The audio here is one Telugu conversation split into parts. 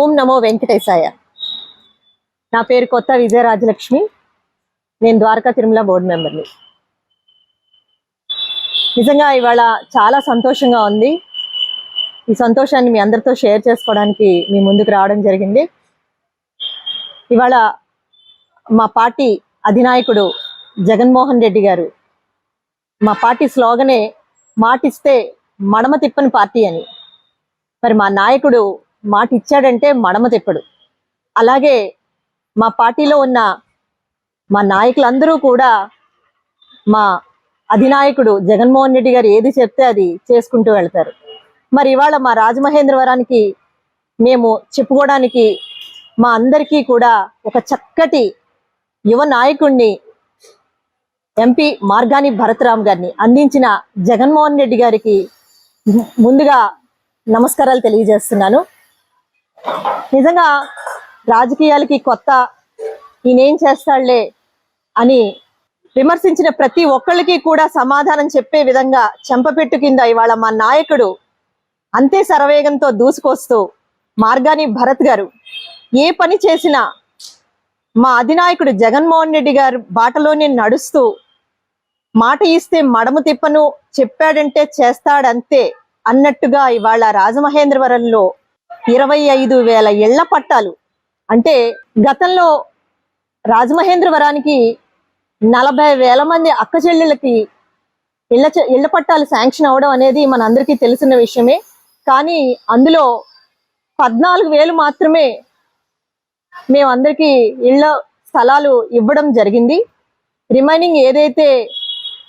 ఓం నమో వెంకటేశాయ. నా పేరు కొత్త విజయరాజలక్ష్మి. నేను ద్వారకా తిరుమల బోర్డు మెంబర్ని. నిజంగా ఇవాళ చాలా సంతోషంగా ఉంది. ఈ సంతోషాన్ని మీ అందరితో షేర్ చేసుకోవడానికి మీ ముందుకు రావడం జరిగింది. ఇవాళ మా పార్టీ అధినాయకుడు జగన్మోహన్ రెడ్డి గారు, మా పార్టీ స్లోగనే మాటిస్తే మడమ తిప్పని పార్టీ అని. మరి మా నాయకుడు మాట ఇచ్చాడంటే మడమ తిప్పడు. అలాగే మా పార్టీలో ఉన్న మా నాయకులందరూ కూడా మా అధినాయకుడు జగన్మోహన్ రెడ్డి గారు ఏది చెప్తే అది చేసుకుంటూ వెళ్తారు. మరి ఇవాళ మా రాజమహేంద్రవరానికి మేము చెప్పుకోవడానికి మా అందరికీ కూడా ఒక చక్కటి యువ నాయకుడిని ఎంపీ మార్గాని భరతరామ్ గారిని అందించిన జగన్మోహన్ రెడ్డి గారికి ముందుగా నమస్కారాలు తెలియజేస్తున్నాను. నిజంగా రాజకీయాలకి కొత్త, ఈయనేం చేస్తాడులే అని విమర్శించిన ప్రతి ఒక్కళ్ళకి కూడా సమాధానం చెప్పే విధంగా చెంపపెట్టు కింద ఇవాళ మా నాయకుడు అంతే శరవేగంతో దూసుకొస్తూ మార్గాని భరత్ గారు ఏ పని చేసినా మా అధినాయకుడు జగన్మోహన్ రెడ్డి గారు బాటలోనే నడుస్తూ మాట ఇస్తే మడమ తిప్పను, చెప్పాడంటే చేస్తాడంతే అన్నట్టుగా ఇవాళ రాజమహేంద్రవరంలో 25,000 ఇళ్ల పట్టాలు, అంటే గతంలో రాజమహేంద్రవరానికి 40,000 మంది అక్క చెల్లెళ్ళకి ఇళ్ల పట్టాలు శాంక్షన్ అవడం అనేది మనందరికీ తెలిసిన విషయమే. కానీ అందులో 14,000 మాత్రమే మేమందరికీ ఇళ్ల స్థలాలు ఇవ్వడం జరిగింది. రిమైనింగ్ ఏదైతే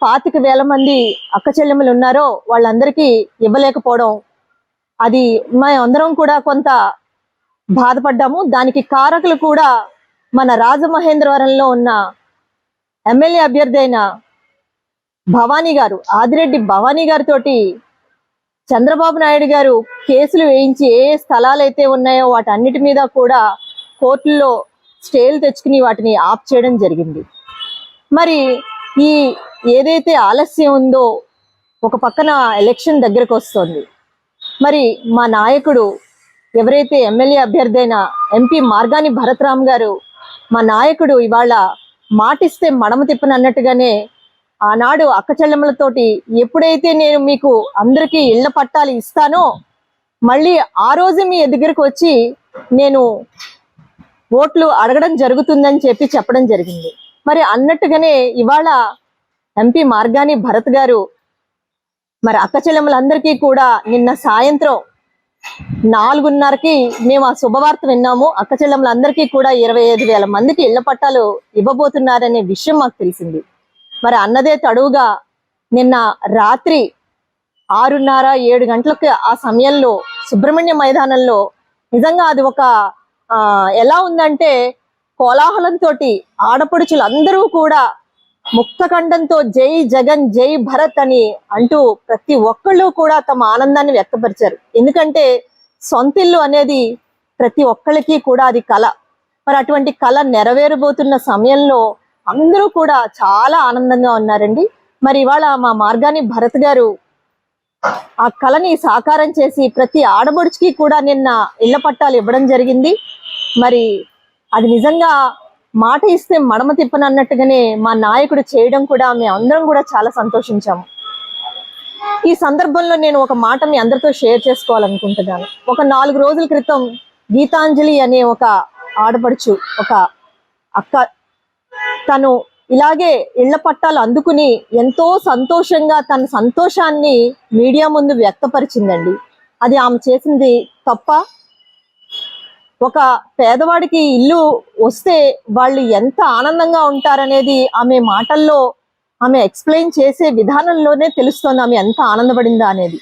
25,000 మంది అక్క చెల్లెమ్మలు ఉన్నారో వాళ్ళందరికీ ఇవ్వలేకపోవడం, అది మేమందరం కూడా కొంత బాధపడ్డాము. దానికి కారకులు కూడా మన రాజమహేంద్రవరంలో ఉన్న ఎమ్మెల్యే అభ్యర్థి అయిన భవానీ గారు, ఆదిరెడ్డి భవానీ గారితోటి చంద్రబాబు నాయుడు గారు కేసులు వేయించి ఏ స్థలాలు అయితే ఉన్నాయో వాటన్నిటి మీద కూడా కోర్టుల్లో స్టేలు తెచ్చుకుని వాటిని ఆఫ్ చేయడం జరిగింది. మరి ఈ ఏదైతే ఆలస్యం ఉందో, ఒక పక్కన ఎలక్షన్ దగ్గరకు వస్తుంది. మరి మా నాయకుడు ఎవరైతే ఎమ్మెల్యే అభ్యర్థి అయిన ఎంపీ మార్గాని భరతరామ్ గారు, మా నాయకుడు ఇవాళ మాటిస్తే మడమ తిప్పని అన్నట్టుగానే ఆనాడు అక్క చెల్లెమ్మలతోటి ఎప్పుడైతే నేను మీకు అందరికీ ఇళ్ల పట్టాలు ఇస్తానో మళ్ళీ ఆ రోజు మీ దగ్గరకు వచ్చి నేను ఓట్లు అడగడం జరుగుతుందని చెప్పడం జరిగింది. మరి అన్నట్టుగానే ఇవాళ ఎంపీ మార్గాని భరత్ గారు మరి అక్క చెల్లెమ్మలందరికీ కూడా నిన్న సాయంత్రం 4:30కి మేము ఆ శుభవార్త విన్నాము. అక్క చెల్లెమ్మలందరికీ కూడా 25,000 మందికి ఇళ్ల పట్టాలు ఇవ్వబోతున్నారనే విషయం మాకు తెలిసింది. మరి అన్నదే తడువుగా నిన్న రాత్రి 6:30-7 గంటలకు ఆ సమయంలో సుబ్రహ్మణ్య మైదానంలో నిజంగా అది ఒక ఎలా ఉందంటే కోలాహలంతో ఆడపడుచులు అందరూ కూడా ముక్తఖండంతో జై జగన్ జై భరత్ అని అంటూ ప్రతి ఒక్కళ్ళు కూడా తమ ఆనందాన్ని వ్యక్తపరిచారు. ఎందుకంటే సొంతిల్లు అనేది ప్రతి ఒక్కళ్ళకి కూడా అది కళ. మరి అటువంటి కళ నెరవేరబోతున్న సమయంలో అందరూ కూడా చాలా ఆనందంగా ఉన్నారండి. మరి ఇవాళ మా మార్గాని భరత్ గారు ఆ కళని సాకారం చేసి ప్రతి ఆడబడుచుకి కూడా నిన్న ఇళ్ల పట్టాలు ఇవ్వడం జరిగింది. మరి అది నిజంగా మాట ఇస్తే మడమ తిప్పను అన్నట్టుగానే మా నాయకుడు చేయడం కూడా మేము అందరం కూడా చాలా సంతోషించాము. ఈ సందర్భంలో నేను ఒక మాట మీ అందరితో షేర్ చేసుకోవాలనుకుంటున్నాను. ఒక 4 రోజుల క్రితం గీతాంజలి అనే ఒక ఆడపడుచు, ఒక అక్క, తను ఇలాగే ఇళ్ల పట్టాలు అందుకుని ఎంతో సంతోషంగా తన సంతోషాన్ని మీడియా ముందు వ్యక్తపరిచిందండి. అది ఆమె చేసింది తప్ప? ఒక పేదవాడికి ఇల్లు వస్తే వాళ్ళు ఎంత ఆనందంగా ఉంటారనేది ఆమె మాటల్లో, ఆమె ఎక్స్ప్లెయిన్ చేసే విధానంలోనే తెలుస్తోంది ఆమె ఎంత ఆనందపడిందా అనేది.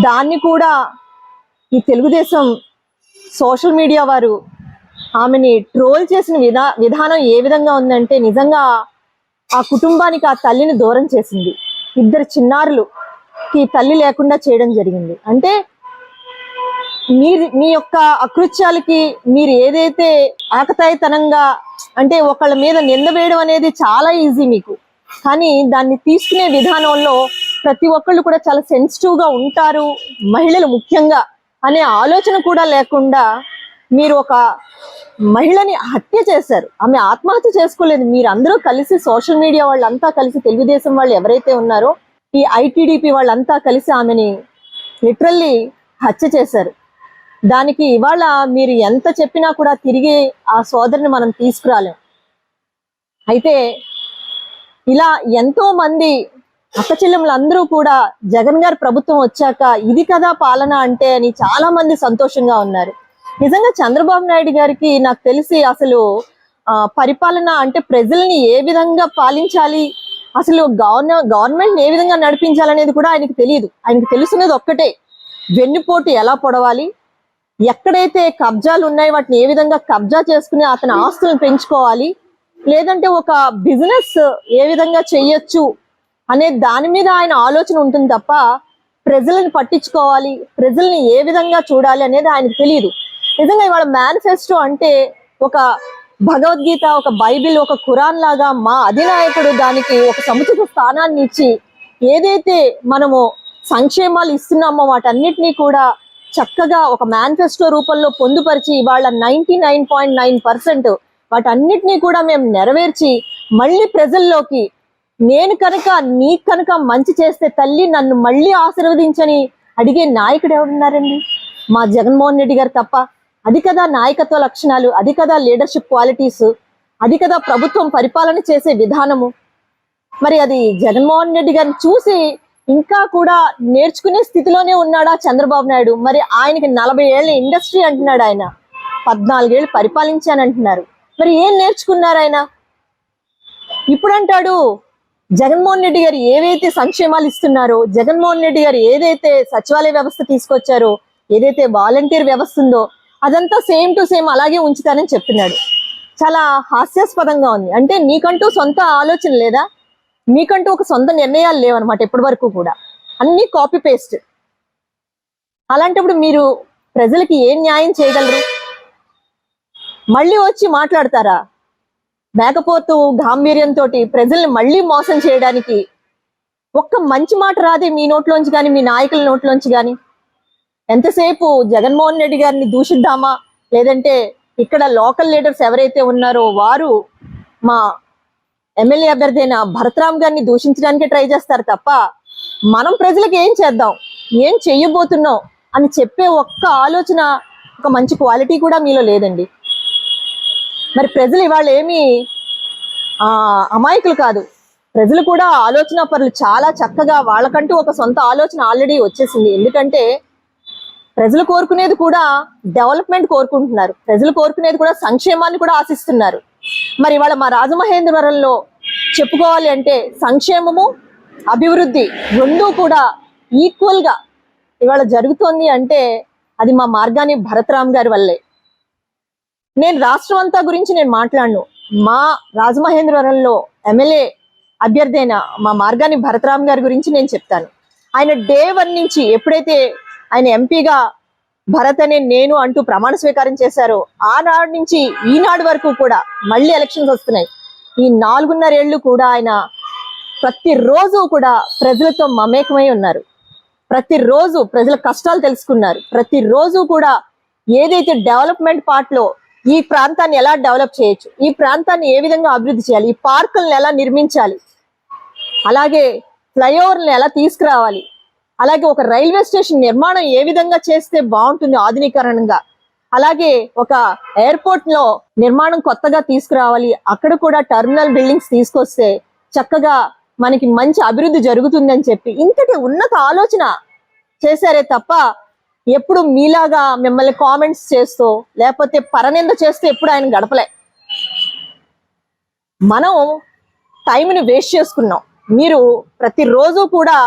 దాన్ని కూడా ఈ తెలుగుదేశం సోషల్ మీడియా వారు ఆమెని ట్రోల్ చేసిన విధానం ఏ విధంగా ఉందంటే నిజంగా ఆ కుటుంబానికి ఆ తల్లిని దూరం చేసింది. 2 చిన్నారులకి తల్లి లేకుండా చేయడం జరిగింది. అంటే మీ యొక్క అకృత్యాలకి మీరు ఏదైతే ఆకతాయితనంగా, అంటే ఒకళ్ళ మీద నింద వేయడం అనేది చాలా ఈజీ మీకు, కానీ దాన్ని తీసుకునే విధానంలో ప్రతి ఒక్కళ్ళు కూడా చాలా సెన్సిటివ్ గా ఉంటారు, మహిళలు ముఖ్యంగా అనే ఆలోచన కూడా లేకుండా మీరు ఒక మహిళని హత్య చేశారు. ఆమె ఆత్మహత్య చేసుకోలేదు. మీరు అందరూ కలిసి, సోషల్ మీడియా వాళ్ళంతా కలిసి, తెలుగుదేశం వాళ్ళు ఎవరైతే ఉన్నారో ఈ ఐటీడీపీ వాళ్ళంతా కలిసి ఆమెని లిటరల్లీ హత్య చేశారు. దానికి ఇవాళ మీరు ఎంత చెప్పినా కూడా తిరిగి ఆ సోదరిని మనం తీసుకురాలేం. అయితే ఇలా ఎంతో మంది అక్క చెల్లెములందరూ కూడా జగన్ గారి ప్రభుత్వం వచ్చాక ఇది కదా పాలన అంటే అని చాలా మంది సంతోషంగా ఉన్నారు. నిజంగా చంద్రబాబు నాయుడు గారికి నాకు తెలిసి అసలు పరిపాలన అంటే ప్రజల్ని ఏ విధంగా పాలించాలి, అసలు గవర్నమెంట్ ఏ విధంగా నడిపించాలనేది కూడా ఆయనకు తెలియదు. ఆయనకు తెలుసున్నది ఒక్కటే, వెన్నుపోటు ఎలా పొడవాలి, ఎక్కడైతే కబ్జాలు ఉన్నాయో వాటిని ఏ విధంగా కబ్జా చేసుకుని అతని ఆస్తులను పెంచుకోవాలి, లేదంటే ఒక బిజినెస్ ఏ విధంగా చెయ్యొచ్చు అనే దాని మీద ఆయన ఆలోచన ఉంటుంది తప్ప ప్రజలను పట్టించుకోవాలి, ప్రజల్ని ఏ విధంగా చూడాలి అనేది ఆయనకు తెలియదు. నిజంగా ఇవాళ మేనిఫెస్టో అంటే ఒక భగవద్గీత, ఒక బైబిల్, ఒక ఖురాన్ లాగా మా అధినాయకుడు దానికి ఒక సముచిత స్థానాన్ని ఇచ్చి ఏదైతే మనము సంక్షేమాలు ఇస్తున్నామో వాటన్నిటినీ కూడా చక్కగా ఒక మేనిఫెస్టో రూపంలో పొందుపరిచి ఇవాళ 99.9% వాటన్నిటినీ కూడా మేము నెరవేర్చి మళ్ళీ ప్రజల్లోకి నేను కనుక నీకు కనుక మంచి చేస్తే తల్లి నన్ను మళ్ళీ ఆశీర్వదించని అడిగే నాయకుడు ఎవరున్నారండి? మా జగన్మోహన్ రెడ్డి గారు తప్ప. అది కదా నాయకత్వ లక్షణాలు, అది కదా లీడర్షిప్ క్వాలిటీస్, అది కదా ప్రభుత్వం పరిపాలన చేసే విధానము. మరి అది జగన్మోహన్ రెడ్డి గారిని చూసి ఇంకా కూడా నేర్చుకునే స్థితిలోనే ఉన్నాడా చంద్రబాబు నాయుడు? మరి ఆయనకి 40 ఏళ్ళ ఇండస్ట్రీ అంటున్నాడు, ఆయన 14 ఏళ్ళు పరిపాలించానంటున్నారు. మరి ఏం నేర్చుకున్నారు ఆయన? ఇప్పుడు అంటాడు జగన్మోహన్ రెడ్డి గారు ఏవైతే సంక్షేమాలు ఇస్తున్నారో, జగన్మోహన్ రెడ్డి గారు ఏదైతే సచివాలయ వ్యవస్థ తీసుకొచ్చారో, ఏదైతే వాలంటీర్ వ్యవస్థ ఉందో అదంతా సేమ్ టు సేమ్ అలాగే ఉంచుతానని చెప్తున్నాడు. చాలా హాస్యాస్పదంగా ఉంది. అంటే నీకంటూ సొంత ఆలోచన లేదా, మీకంటూ ఒక సొంత నిర్ణయాలు లేవన్నమాట ఎప్పటి వరకు కూడా, అన్ని కాపీ పేస్ట్. అలాంటప్పుడు మీరు ప్రజలకి ఏం న్యాయం చేయగలరు? మళ్ళీ వచ్చి మాట్లాడతారా? మేకపోతూ గాంభీర్యంతో ప్రజల్ని మళ్ళీ మోసం చేయడానికి ఒక్క మంచి మాట రాదే మీ నోట్లోంచి కానీ, మీ నాయకుల నోట్లోంచి కానీ. ఎంతసేపు జగన్మోహన్ రెడ్డి గారిని దూషిద్దామా, లేదంటే ఇక్కడ లోకల్ లీడర్స్ ఎవరైతే ఉన్నారో వారు మా ఎమ్మెల్యే అభ్యర్థి అయిన భరతరామ్ గారిని దూషించడానికే ట్రై చేస్తారు తప్ప మనం ప్రజలకు ఏం చేద్దాం, ఏం చెయ్యబోతున్నాం అని చెప్పే ఒక్క ఆలోచన, ఒక మంచి క్వాలిటీ కూడా మీలో లేదండి. మరి ప్రజలు ఇవాళ ఏమి అమాయకులు కాదు. ప్రజలు కూడా ఆలోచన పరులు. చాలా చక్కగా వాళ్ళకంటూ ఒక సొంత ఆలోచన ఆల్రెడీ వచ్చేసింది. ఎందుకంటే ప్రజలు కోరుకునేది కూడా డెవలప్మెంట్ కోరుకుంటున్నారు, ప్రజలు కోరుకునేది కూడా సంక్షేమాన్ని కూడా ఆశిస్తున్నారు. మరి ఇవాళ మా రాజమహేంద్రవరంలో చెప్పుకోవాలి అంటే సంక్షేమము, అభివృద్ధి రెండూ కూడా ఈక్వల్ గా ఇవాళ జరుగుతోంది అంటే అది మా మార్గాని భరతరామ్ గారి వల్లే. నేను రాష్ట్రం అంతా గురించి నేను మాట్లాడను, మా రాజమహేంద్రవరంలో ఎమ్మెల్యే అభ్యర్థి అయిన మా మార్గాని భరతరామ్ గారి గురించి నేను చెప్తాను. ఆయన డే 1 నుంచి ఎప్పుడైతే ఆయన ఎంపీగా భరత్ అనే నేను అంటూ ప్రమాణ స్వీకారం చేశారో ఆనాడు నుంచి ఈనాడు వరకు కూడా, మళ్ళీ ఎలక్షన్స్ వస్తున్నాయి, ఈ 4.5 ఏళ్ళు కూడా ఆయన ప్రతిరోజు కూడా ప్రజలతో మమేకమై ఉన్నారు. ప్రతిరోజు ప్రజల కష్టాలు తెలుసుకున్నారు. ప్రతిరోజు కూడా ఏదైతే డెవలప్మెంట్ పార్ట్ లో ఈ ప్రాంతాన్ని ఎలా డెవలప్ చేయొచ్చు, ఈ ప్రాంతాన్ని ఏ విధంగా అభివృద్ధి చేయాలి, ఈ పార్కులను ఎలా నిర్మించాలి, అలాగే ఫ్లైఓవర్లను ఎలా తీసుకురావాలి, అలాగే ఒక రైల్వే స్టేషన్ నిర్మాణం ఏ విధంగా చేస్తే బాగుంటుంది ఆధునీకరణంగా, అలాగే ఒక ఎయిర్పోర్ట్ లో నిర్మాణం కొత్తగా తీసుకురావాలి, అక్కడ కూడా టెర్మినల్ బిల్డింగ్స్ తీసుకొస్తే చక్కగా మనకి మంచి అభివృద్ధి జరుగుతుందని చెప్పి ఇంతటి ఉన్నత ఆలోచన చేశారే తప్ప ఎప్పుడు మీలాగా మిమ్మల్ని కామెంట్స్ చేస్తూ లేకపోతే పరనింద చేస్తూ ఎప్పుడు ఆయన గడపలే. మనం టైంని వేస్ట్ చేసుకున్నాం. మీరు ప్రతిరోజు కూడా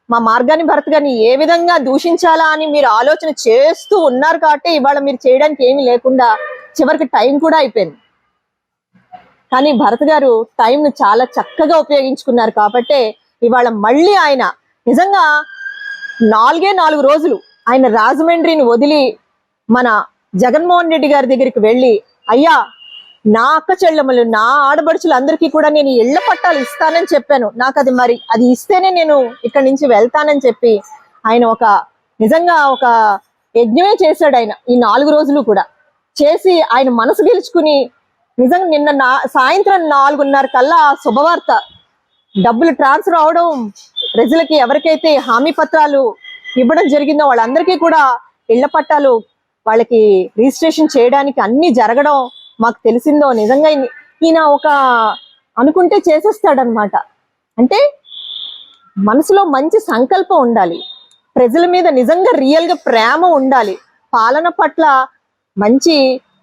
మా మార్గాని భరత్ గారిని ఏ విధంగా దూషించాలా అని మీరు ఆలోచన చేస్తూ ఉన్నారు కాబట్టి ఇవాళ మీరు చేయడానికి ఏమీ లేకుండా చివరికి టైం కూడా అయిపోయింది. కానీ భరత్ గారు టైంను చాలా చక్కగా ఉపయోగించుకున్నారు కాబట్టి ఇవాళ మళ్ళీ ఆయన నిజంగా 4 రోజులు ఆయన రాజమండ్రిని వదిలి మన జగన్మోహన్ రెడ్డి గారి దగ్గరికి వెళ్ళి, అయ్యా నా అక్క చెల్లెమ్మలు, నా ఆడబడుచులు అందరికీ కూడా నేను ఇళ్ల పట్టాలు ఇస్తానని చెప్పాను, నాకు అది మరి అది ఇస్తేనే నేను ఇక్కడి నుంచి వెళ్తానని చెప్పి ఆయన ఒక నిజంగా ఒక యజ్ఞమే చేశాడు ఆయన ఈ 4 రోజులు కూడా. చేసి ఆయన మనసు గెలుచుకుని నిజంగా నిన్న సాయంత్రం 4:30 కల్లా శుభవార్త డబ్బులు ట్రాన్స్ఫర్ అవడం, ప్రజలకి ఎవరికైతే హామీ పత్రాలు ఇవ్వడం జరిగిందో వాళ్ళందరికీ కూడా ఇళ్ల పట్టాలు వాళ్ళకి రిజిస్ట్రేషన్ చేయడానికి అన్ని జరగడం మాకు తెలిసిందో. నిజంగా ఈయన ఒక అనుకుంటే చేసేస్తాడనమాట. అంటే మనసులో మంచి సంకల్పం ఉండాలి, ప్రజల మీద నిజంగా రియల్ గా ప్రేమ ఉండాలి, పాలన పట్ల మంచి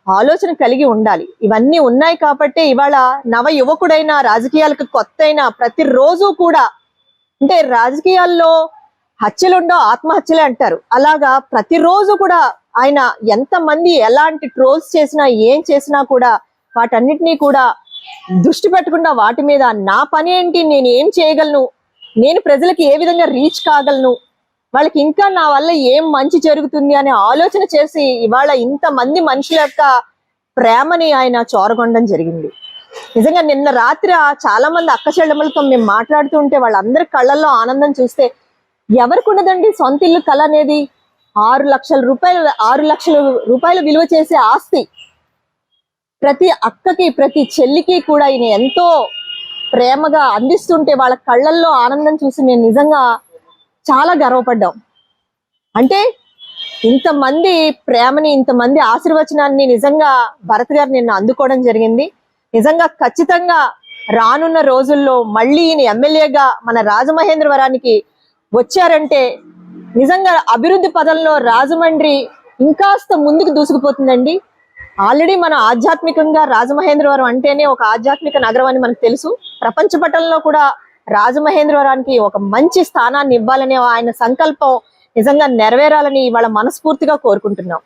ఆలోచన కలిగి ఉండాలి. ఇవన్నీ ఉన్నాయి కాబట్టి ఇవాళ నవ యువకుడైన, రాజకీయాలకు కొత్త అయినా ప్రతిరోజు కూడా, అంటే రాజకీయాల్లో హత్యలుండో ఆత్మహత్యలే అంటారు, అలాగా ప్రతిరోజు కూడా ఆయన ఎంతమంది ఎలాంటి ట్రోల్స్ చేసినా ఏం చేసినా కూడా వాటన్నిటినీ కూడా దృష్టి పెట్టకుండా వాటి మీద నా పని ఏంటి, నేను ఏం చేయగలను, నేను ప్రజలకు ఏ విధంగా రీచ్ కాగలను, వాళ్ళకి ఇంకా నా వల్ల ఏం మంచి జరుగుతుంది అనే ఆలోచన చేసి ఇవాళ ఇంతమంది మనుషుల యొక్క ప్రేమని ఆయన చోరగొనడం జరిగింది. నిజంగా నిన్న రాత్రి చాలా మంది అక్క చెల్లెమ్మలతో మేము మాట్లాడుతూ ఉంటే వాళ్ళందరి కళ్ళల్లో ఆనందం చూస్తే ఎవరికి ఉండదండి సొంత ఇల్లు కళ అనేది. 6 లక్షల రూపాయలు విలువ చేసే ఆస్తి ప్రతి అక్కకి ప్రతి చెల్లికి కూడా ఈయన ఎంతో ప్రేమగా అందిస్తుంటే వాళ్ళ కళ్ళల్లో ఆనందం చూసి మేము నిజంగా చాలా గర్వపడ్డాం. అంటే ఇంతమంది ప్రేమని, ఇంతమంది ఆశీర్వచనాన్ని నిజంగా భరత్ గారు నిన్న అందుకోవడం జరిగింది. నిజంగా ఖచ్చితంగా రానున్న రోజుల్లో మళ్ళీ ఈయన ఎమ్మెల్యేగా మన రాజమహేంద్రవరానికి వచ్చారంటే నిజంగా అభివృద్ధి పదంలో రాజమండ్రి ఇంకాస్త ముందుకు దూసుకుపోతుందండి. ఆల్రెడీ మన ఆధ్యాత్మికంగా రాజమహేంద్రవరం అంటేనే ఒక ఆధ్యాత్మిక నగరం అని మనకు తెలుసు. ప్రపంచ పటంలో కూడా రాజమహేంద్రవరానికి ఒక మంచి స్థానాన్ని ఇవ్వాలనే ఆయన సంకల్పం నిజంగా నెరవేరాలని ఇవాళ మనస్ఫూర్తిగా కోరుకుంటున్నాం.